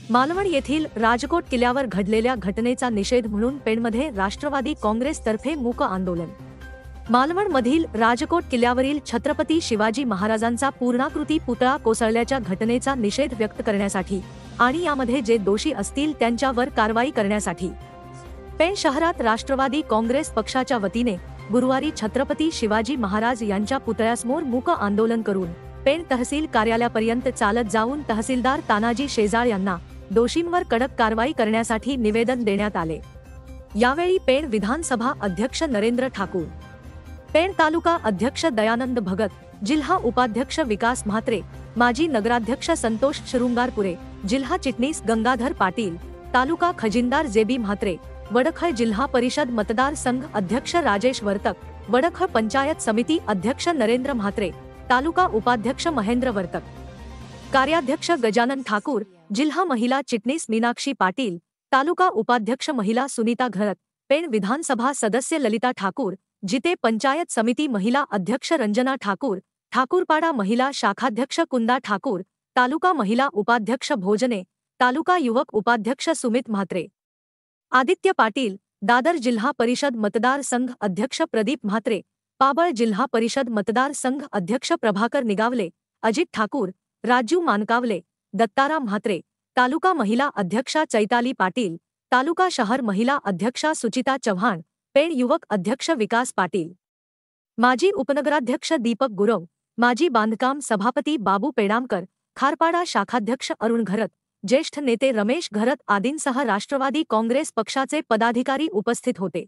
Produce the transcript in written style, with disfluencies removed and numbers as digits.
मालवण येथील राजकोट किल्ल्यावर घडलेल्या घटनेचा निषेध म्हणून पेणमध्ये राष्ट्रवादी काँग्रेसतर्फे मूक आंदोलन। मालवणमधील राजकोट किल्ल्यावरील छत्रपती शिवाजी महाराजांचा पूर्णाकृती पुतळा कोसळल्याच्या घटनेचा निषेध व्यक्त करण्यासाठी आणि यामध्ये जे दोषी असतील त्यांच्यावर कारवाई करण्यासाठी पेण शहरात राष्ट्रवादी काँग्रेस पक्षाच्या वतीने गुरुवारी छत्रपती शिवाजी महाराज यांच्या पुतळ्यासमोर मूक आंदोलन करून पेण तहसील कार्यालयापर्यंत चालत जाऊन तहसीलदार तानाजी शेजाळ यांना दोषींवर कडक कारवाई करण्यासाठी निवेदन देण्यात आले। यावेळी पेण विधानसभा अध्यक्ष नरेंद्र ठाकूर, पेण तालुका अध्यक्ष दयानंद भगत, जिल्हा उपाध्यक्ष विकास म्हात्रे, माजी नगराध्यक्ष संतोष शृंगारपुरे, जिल्हा चिटणीस गंगाधर पाटील, तालुका खजिनदार जेबी म्हात्रे, वडखळ जिल्हा परिषद मतदार संघ अध्यक्ष राजेश वर्तक, वडखळ पंचायत समिती अध्यक्ष नरेंद्र म्हात्रे, तालुका उपाध्यक्ष महेंद्र वर्तक, कार्याध्यक्ष गजानन ठाकूर, जिल्हा महिला चिटणीस मीनाक्षी पाटील, तालुका उपाध्यक्ष महिला सुनीता घरत, पेण विधानसभा सदस्य ललिता ठाकूर, जिते पंचायत समिती महिला अध्यक्ष रंजना ठाकूर, ठाकूरपाडा महिला शाखाध्यक्ष कुंदा ठाकूर, तालुका महिला उपाध्यक्ष भोजने, तालुका युवक उपाध्यक्ष सुमित म्हात्रे, आदित्य पाटील, दादर जिल्हा परिषद मतदार संघ अध्यक्ष प्रदीप म्हात्रे, पाबळ जिल्हा परिषद मतदार संघ अध्यक्ष प्रभाकर निगावले, अजित ठाकूर, राजू मानकावले, दत्ताराम म्हात्रे, तालुका महिला अध्यक्षा चैताली पाटील, तालुका शहर महिला अध्यक्षा सुचिता चव्हाण, पेण युवक अध्यक्ष विकास पाटील, माजी उपनगराध्यक्ष दीपक गुरव, माजी बांधकाम सभापती बाबू पेडामकर, खारपाडा शाखाध्यक्ष अरुण घरत, ज्येष्ठ नेते रमेश घरत आदींसह राष्ट्रवादी काँग्रेस पक्षाचे पदाधिकारी उपस्थित होते।